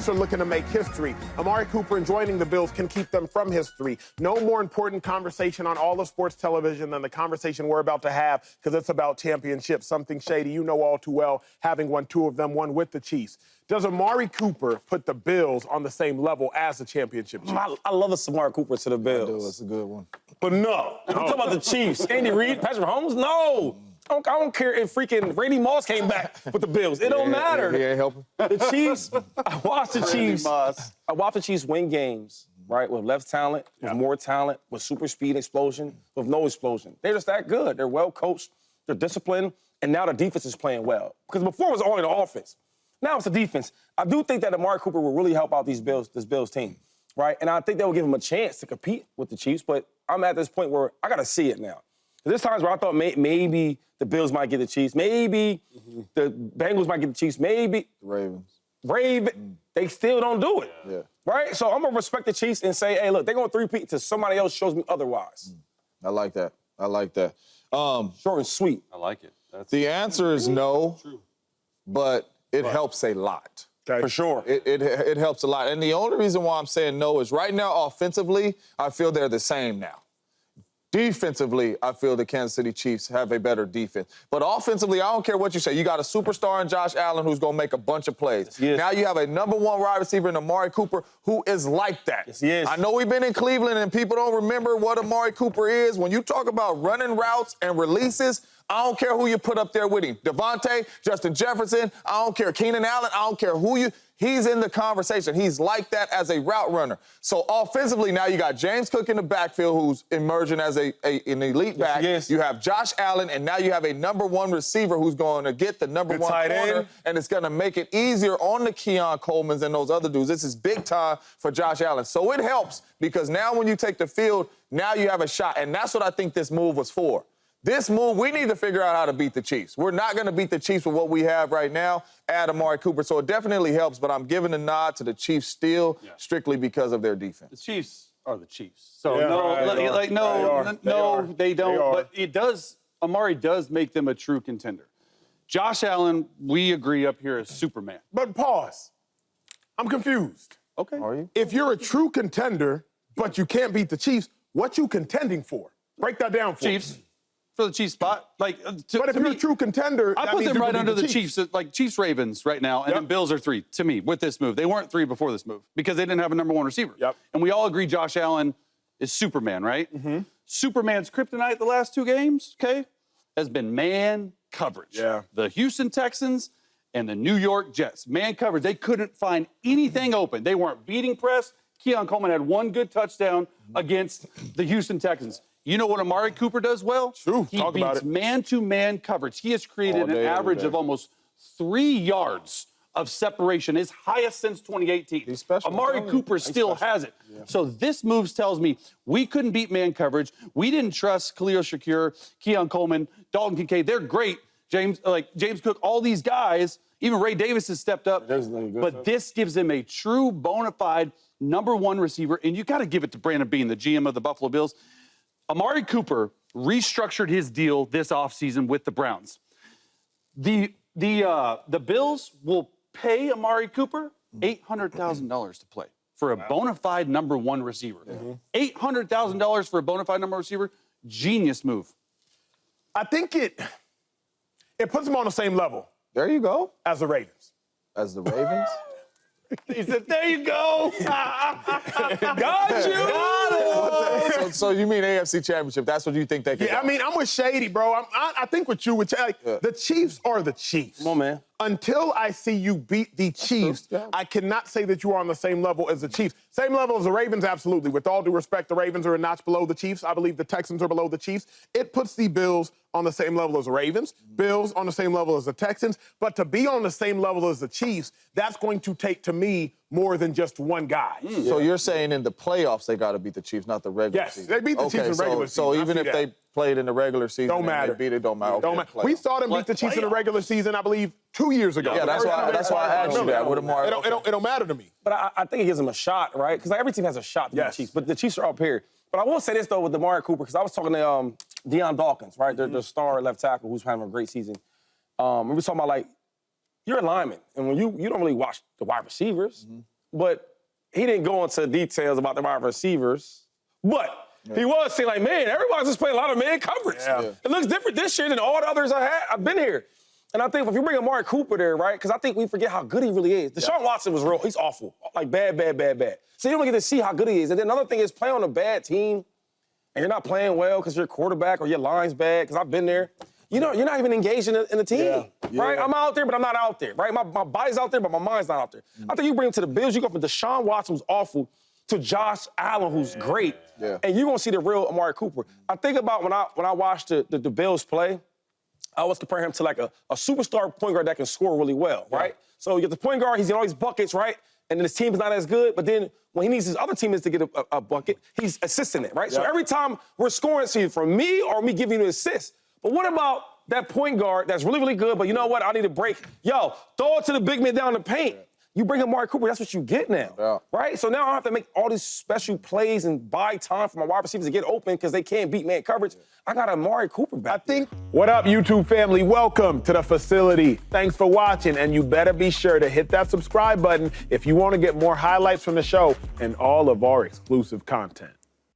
Chiefs are looking to make history. Amari Cooper and joining the Bills can keep them from history. No more important conversation on all of sports television than the conversation we're about to have, because it's about championships, something shady you know all too well, having won 2 of them, one with the Chiefs. Does Amari Cooper put the Bills on the same level as the championship Chiefs? I love a Amari Cooper to the Bills. I do. That's a good one. But no. I'm talking about the Chiefs. Andy Reid, Patrick Mahomes? No. I don't care if freaking Randy Moss came back with the Bills. It don't matter. He ain't helping. The Chiefs, I watched the Chiefs. I watched the Chiefs win games, right, with less talent, with more talent, with super speed explosion, with no explosion. They're just that good. They're well coached, they're disciplined, and now the defense is playing well. Because before it was only the offense. Now it's the defense. I do think that Amari Cooper will really help out this Bills team, right? And I think that will give him a chance to compete with the Chiefs, but I'm at this point where I got to see it now. There's times where I thought maybe the Bills might get the Chiefs, maybe the Bengals might get the Chiefs, maybe the Ravens. They still don't do it, Yeah. right? So I'm going to respect the Chiefs and say, hey, look, they're going to 3-peat until somebody else shows me otherwise. I like that. I like that. Short and sweet. I like it. The answer is no, but it helps a lot. Okay. For sure. It helps a lot. And the only reason why I'm saying no is right now, offensively, I feel they're the same now. Defensively, I feel the Kansas City Chiefs have a better defense. But offensively, I don't care what you say. You got a superstar in Josh Allen who's going to make a bunch of plays. Yes, now you have a #1 wide receiver in Amari Cooper who is like that. Yes, he is. I know we've been in Cleveland and people don't remember what Amari Cooper is. When you talk about running routes and releases, I don't care who you put up there with him. Devontae, Justin Jefferson, I don't care. Keenan Allen, I don't care who you... He's in the conversation. He's like that as a route runner. So offensively, now you got James Cook in the backfield who's emerging as an elite back. Yes. You have Josh Allen, and now you have a #1 receiver who's going to get the #1 corner, and it's going to make it easier on the Keon Colemans and those other dudes. This is big time for Josh Allen. So it helps because now when you take the field, now you have a shot, and that's what I think this move was for. This move, we need to figure out how to beat the Chiefs. We're not going to beat the Chiefs with what we have right now, add Amari Cooper. So it definitely helps, but I'm giving a nod to the Chiefs still strictly because of their defense. The Chiefs are the Chiefs. So, they don't. But it does, Amari does make them a true contender. Josh Allen, we agree up here, is Superman. But pause. I'm confused. Okay. Are you? If you're a true contender, but you can't beat the Chiefs, what you contending for? Break that down for Chiefs. me. For the Chiefs spot. But if you're a true contender, I put them right under the Chiefs. Like Chiefs-Ravens right now, and then Bills are 3, to me, with this move. They weren't 3 before this move because they didn't have a #1 receiver. Yep. And we all agree Josh Allen is Superman, right? Superman's kryptonite the last 2 games, okay, has been man coverage. Yeah. The Houston Texans and the New York Jets. Man coverage. They couldn't find anything open. They weren't beating press. Keon Coleman had 1 good touchdown against the Houston Texans. You know what Amari Cooper does well? True. He Talk about beats it. man-to-man coverage. He has created an average of almost 3 yards of separation, his highest since 2018. He's special. Amari Cooper still has it. Yeah. So this move tells me we couldn't beat man coverage. We didn't trust Khalil Shakir, Keon Coleman, Dalton Kincaid. They're great. James Cook, all these guys, even Ray Davis has stepped up. But this gives him a true bona fide #1 receiver, and you got to give it to Brandon Beane, the GM of the Buffalo Bills. Amari Cooper restructured his deal this offseason with the Browns. The Bills will pay Amari Cooper $800,000 to play for a bona fide #1 receiver. $800,000 for a bona fide #1 receiver, genius move. I think it puts them on the same level There you go. as the Ravens. As the Ravens? He said, there you go. Got you. So you mean AFC Championship? That's what you think they can Yeah, I mean, I'm with Shady, bro. I think with you, the Chiefs are the Chiefs. Come on, man. Until I see you beat the Chiefs, I cannot say that you are on the same level as the Chiefs. Same level as the Ravens, absolutely. With all due respect, the Ravens are a notch below the Chiefs. I believe the Texans are below the Chiefs. It puts the Bills on the same level as the Ravens, Bills on the same level as the Texans. But to be on the same level as the Chiefs, that's going to take, to me, more than just one guy. So you're saying in the playoffs they got to beat the Chiefs, not the regular season? Yes, they beat the Chiefs in regular season. So even if they played in the regular season, don't matter. They beat it, don't matter. Don't matter. We saw them beat the Chiefs in the regular season, I believe, 2 years ago. Yeah, that's why I asked you that. With Amari, it don't matter to me. But I think it gives them a shot, right? Because every team has a shot to beat the Chiefs. But the Chiefs are up here. But I will say this, though, with Amari Cooper, because I was talking to Deion Dawkins, right? The star left tackle who's having a great season. We were talking about, like, you're a lineman. And when you don't really watch the wide receivers. but he didn't go into details about the wide receivers. But he was saying, like, man, everybody's just playing a lot of man coverage. It looks different this year than all the others I've been here. And I think if you bring Amari Cooper there, right, because I think we forget how good he really is. Deshaun Watson was he's awful. Like, bad. So you don't get to see how good he is. And then another thing is playing on a bad team and you're not playing well because your quarterback or your line's bad, because I've been there. You're not even engaged in the team, right? I'm out there, but I'm not out there, right? My body's out there, but my mind's not out there. I think you bring him to the Bills, you go from Deshaun Watson, who's awful, to Josh Allen, who's great, and you're going to see the real Amari Cooper. I think about when I watched the Bills play, I was comparing him to like a superstar point guard that can score really well, right? So you get the point guard, he's getting all these buckets, right? And then his team is not as good, but then when he needs his other teammates to get a bucket, he's assisting it, right? So every time we're scoring, it's either from me or me giving you an assist. But what about that point guard that's really, really good, but you know what? I need a break. Yo, throw it to the big man down the paint. You bring Amari Cooper, that's what you get now, right? So now I have to make all these special plays and buy time for my wide receivers to get open because they can't beat man coverage. I got Amari Cooper back there. What up, YouTube family? Welcome to the facility. Thanks for watching, and you better be sure to hit that subscribe button if you want to get more highlights from the show and all of our exclusive content.